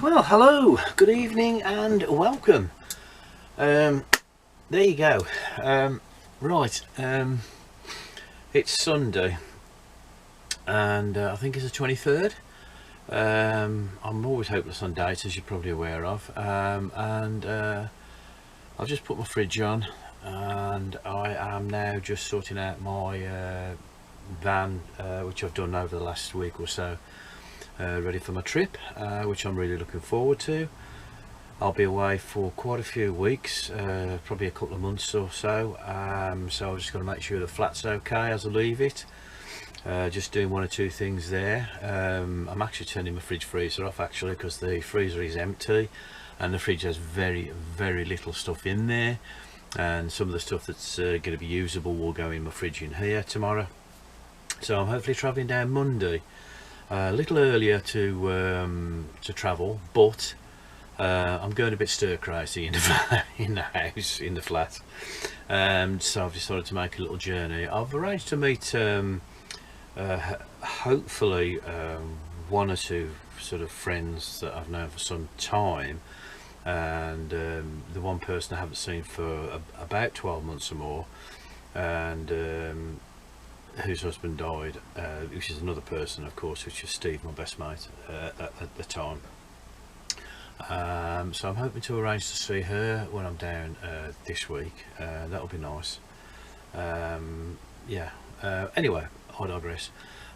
Well, hello, good evening and welcome. There you go. It's Sunday and I think it's the 23rd. I'm always hopeless on dates, as you're probably aware of, I've just put my fridge on and I am now just sorting out my van, which I've done over the last week or so, ready for my trip, which I'm really looking forward to. I'll be away for quite a few weeks, probably a couple of months or so, so I'm just going to make sure the flat's okay as I leave it. Just doing one or two things there. I'm actually turning my fridge freezer off actually, because the freezer is empty and the fridge has very little stuff in there, and some of the stuff that's going to be usable will go in my fridge in here tomorrow. So I'm hopefully travelling down Monday, a little earlier to travel, but I'm going a bit stir crazy in the house, in the flat, so I've decided to make a little journey. I've arranged to meet hopefully one or two sort of friends that I've known for some time, and the one person I haven't seen for about 12 months or more, and whose husband died, which is another person of course, which is Steve, my best mate at the time. So I'm hoping to arrange to see her when I'm down this week. That'll be nice. Anyway, I digress.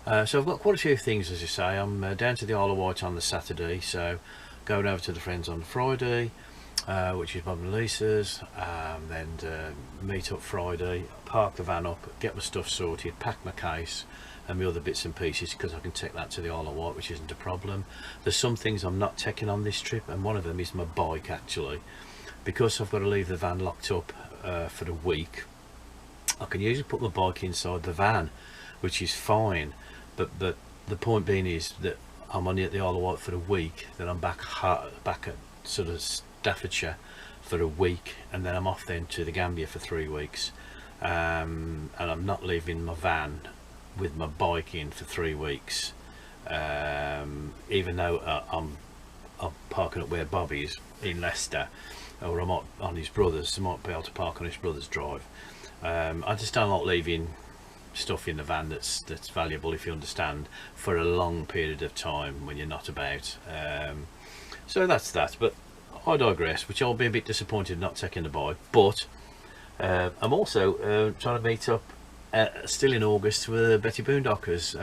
So I've got quite a few things, as you say. I'm down to the Isle of Wight on the Saturday, so going over to the friends on Friday, which is Bob and Lisa's, then meet up Friday, park the van up, get my stuff sorted, pack my case and my other bits and pieces, because I can take that to the Isle of Wight, which isn't a problem. There's some things I'm not taking on this trip, and one of them is my bike actually, because I've got to leave the van locked up for the week. I can usually put my bike inside the van, which is fine, but the point being is that I'm only at the Isle of Wight for a week, then I'm back at sort of Staffordshire for a week, and then I'm off then to the Gambia for 3 weeks, and I'm not leaving my van with my bike in for 3 weeks, even though I'm parking up where Bob is in Leicester, or I'm on his brother's. I might be able to park on his brother's drive. I just don't like leaving stuff in the van that's valuable, if you understand, for a long period of time when you're not about. So that's that, but I digress, which I'll be a bit disappointed not taking the bike. But I'm also trying to meet up still in August with Betty Boondockers,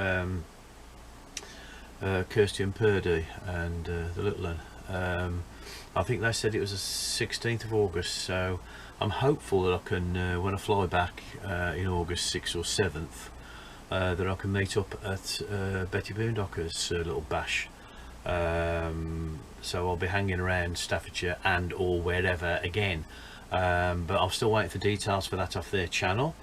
Kirsty and Purdy and the little one. I think they said it was the 16th of August, so I'm hopeful that I can, when I fly back in August 6th or 7th, that I can meet up at Betty Boondockers' little bash. So I'll be hanging around Staffordshire and or wherever again, but I'm still waiting for details for that off their channel.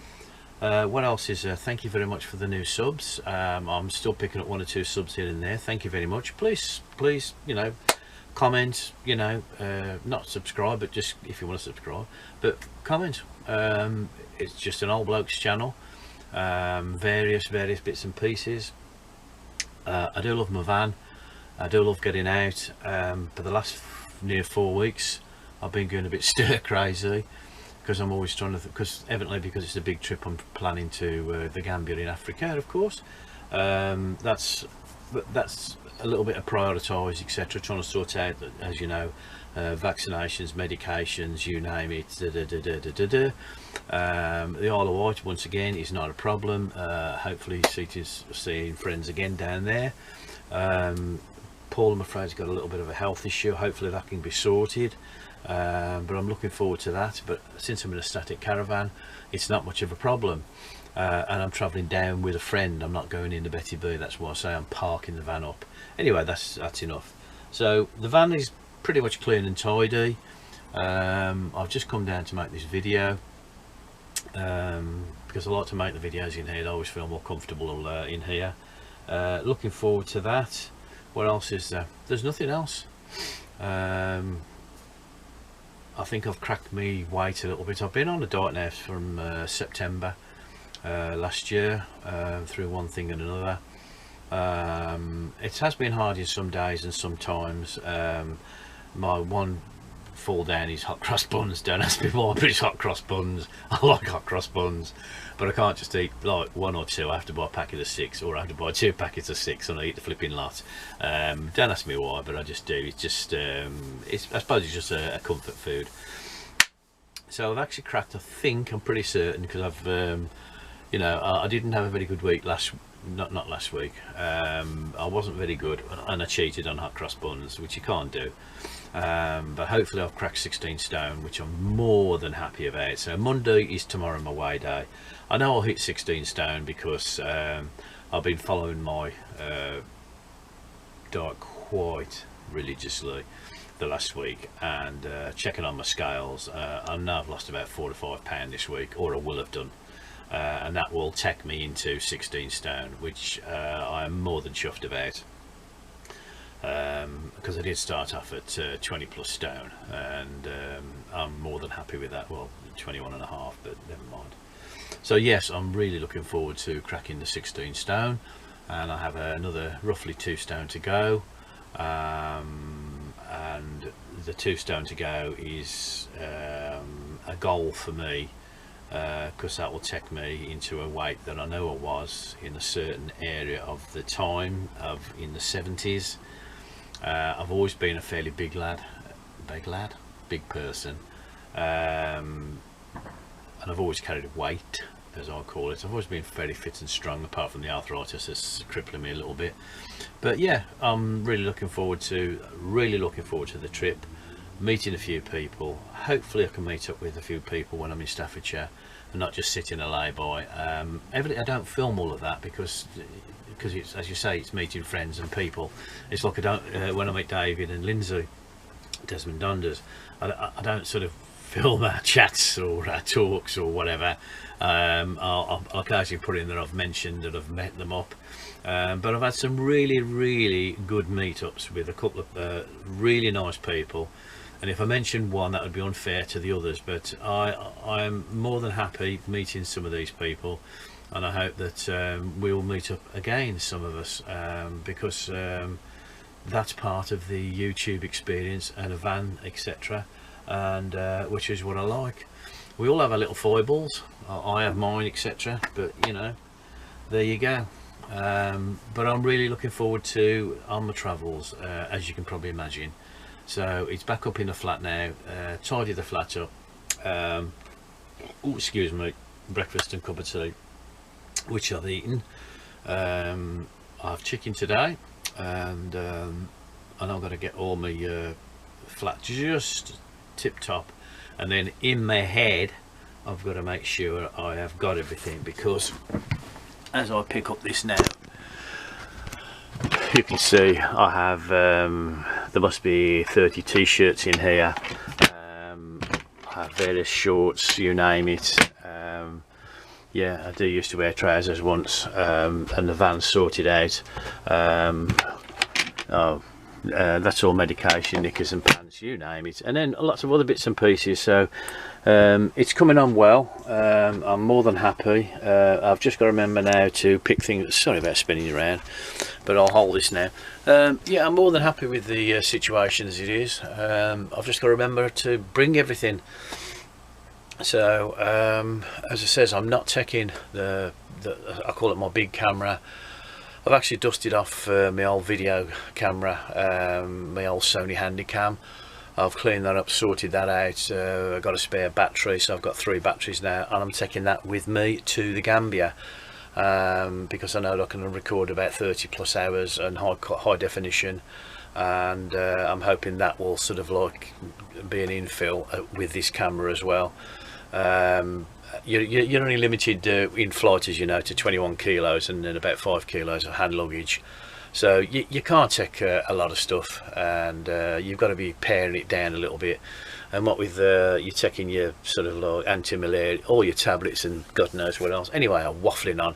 What else is thank you very much for the new subs. I'm still picking up 1 or 2 subs here and there. Thank you very much. Please, you know, comment, you know, not subscribe, but just if you want to subscribe, but comment. It's just an old bloke's channel, various bits and pieces. I do love my van, I do love getting out. For the last near 4 weeks I've been going a bit stir crazy, because I'm always trying to, because it's a big trip I'm planning to the Gambia in Africa, of course. That's a little bit of prioritise, etc., trying to sort out, as you know, vaccinations, medications, you name it. The Isle of Wight once again is not a problem. Hopefully seeing friends again down there. Paul, I'm afraid, has got a little bit of a health issue. Hopefully that can be sorted, but I'm looking forward to that. But since I'm in a static caravan, it's not much of a problem. And I'm travelling down with a friend. I'm not going into Betty B. That's why I say I'm parking the van up. Anyway, that's enough. So the van is pretty much clean and tidy. I've just come down to make this video, because I like to make the videos in here. I always feel more comfortable in here. Looking forward to that. What else is there? There's nothing else. I think I've cracked me weight a little bit. I've been on a diet now from September last year, through one thing and another. It has been hard in some days, and sometimes my one fall down is hot cross buns. Don't ask me why, but it's hot cross buns. I like hot cross buns, but I can't just eat like one or two. I have to buy a packet of 6, or I have to buy 2 packets of 6, and I eat the flipping lot. Don't ask me why, but I just do. It's just I suppose it's just a comfort food. So I've actually cracked, I think, I'm pretty certain, because I've you know, I didn't have a very good week not last week. I wasn't very good, and I cheated on hot cross buns, which you can't do. But hopefully I've cracked 16 stone, which I'm more than happy about. So Monday is tomorrow my weigh day. I know I'll hit 16 stone because I've been following my diet quite religiously the last week, and checking on my scales. I know I've lost about 4 to 5 pounds this week, or I will have done, and that will take me into 16 stone, which I am more than chuffed about. Because I did start off at 20 plus stone, and I'm more than happy with that. Well, 21 and a half, but never mind. So yes, I'm really looking forward to cracking the 16 stone, and I have another roughly 2 stone to go, and the 2 stone to go is a goal for me, because that will take me into a weight that I know I was in a certain area of the time of in the 70s. I've always been a fairly big person, and I've always carried weight, as I call it. I've always been fairly fit and strong, apart from the arthritis that's crippling me a little bit. But yeah, I'm really looking forward to the trip, meeting a few people. Hopefully I can meet up with a few people when I'm in Staffordshire, and not just sit in a lay-by. I don't film all of that because it's, as you say, it's meeting friends and people. It's like I don't when I meet David and Lindsay, Desmond Dunders, I don't sort of film our chats or our talks or whatever. I'll occasionally put in that I've mentioned that I've met them up, but I've had some really good meetups with a couple of really nice people, and if I mentioned one, that would be unfair to the others. But I'm more than happy meeting some of these people, and I hope that we'll meet up again, some of us, because that's part of the YouTube experience, and a van, etc., and which is what I like. We all have our little foibles. I have mine, etc., but you know, there you go. But I'm really looking forward to on my travels, as you can probably imagine. So it's back up in the flat now, tidy the flat up. Oh, excuse me, breakfast and cup of tea, which I've eaten. I have chicken today, and I've got to get all my flat just tip top, and then in my head I've got to make sure I have got everything, because as I pick up this now, you can see I have there must be 30 t-shirts in here. I have various shorts, you name it. Yeah, I do used to wear trousers once, and the van's sorted out. That's all medication, knickers and pants, you name it, and then lots of other bits and pieces. So it's coming on well. I'm more than happy. I've just got to remember now to pick things. Sorry about spinning around, but I'll hold this now. Yeah, I'm more than happy with the situation as it is. I've just got to remember to bring everything. So as I says, I'm not taking the I call it my big camera. I've actually dusted off my old video camera, my old Sony Handycam. I've cleaned that up, sorted that out. I've got a spare battery, so I've got 3 batteries now, and I'm taking that with me to the Gambia, because I know I can record about 30 plus hours and high definition, and I'm hoping that will sort of like be an infill with this camera as well. You're only limited in flight, as you know, to 21 kilos and then about 5 kilos of hand luggage, so you can't take a lot of stuff, and you've got to be paring it down a little bit. And what with you're taking your sort of like anti-malaria, all your tablets and God knows what else. Anyway, I'm waffling on.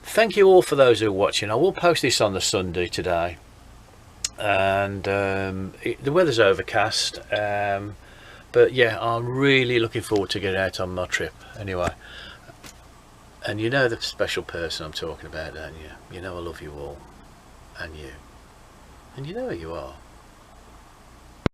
Thank you all for those who are watching. I will post this on the Sunday today, and the weather's overcast, but yeah, I'm really looking forward to getting out on my trip. Anyway, And you know the special person I'm talking about, don't you? You know I love you all, and you know who you are.